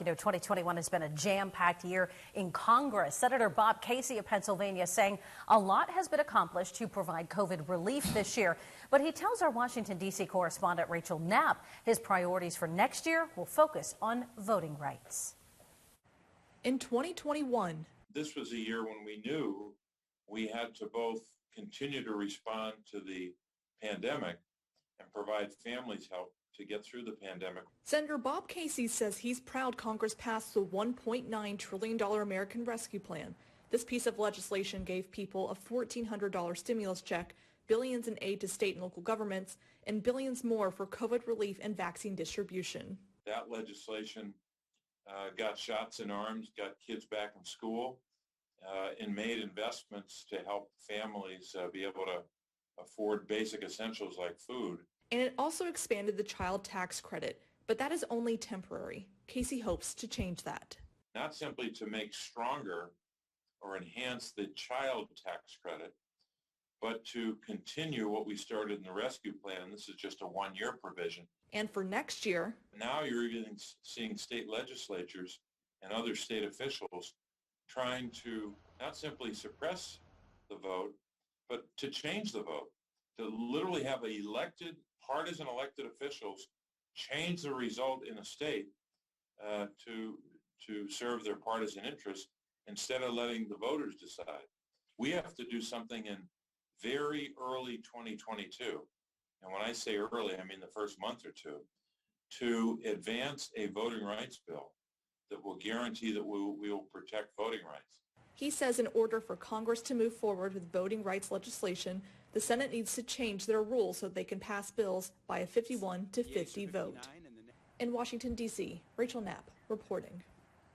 You know, 2021 has been a jam-packed year in Congress. Senator Bob Casey of Pennsylvania saying a lot has been accomplished to provide COVID relief this year. But he tells our Washington, D.C. correspondent Rachel Knapp his priorities for next year will focus on voting rights. In 2021, this was a year when we knew we had to both continue to respond to the pandemic and provide families help to get through the pandemic. Senator Bob Casey says he's proud Congress passed the $1.9 trillion American Rescue Plan. This piece of legislation gave people a $1,400 stimulus check, billions in aid to state and local governments, and billions more for COVID relief and vaccine distribution. That legislation got shots in arms, got kids back in school, and made investments to help families be able to afford basic essentials like food. And it also expanded the child tax credit, but that is only temporary. Casey hopes to change that. Not simply to make stronger or enhance the child tax credit, but to continue what we started in the rescue plan. This is just a one-year provision. And for next year, now you're even seeing state legislatures and other state officials trying to not simply suppress the vote, but to change the vote, to literally have partisan elected officials change the result in a state to serve their partisan interests instead of letting the voters decide. We have to do something in very early 2022, and when I say early, I mean the first month or two, to advance a voting rights bill that will guarantee that we will protect voting rights. He says in order for Congress to move forward with voting rights legislation, the Senate needs to change their rules so they can pass bills by a 51-50 vote. In Washington, D.C., Rachel Knapp reporting.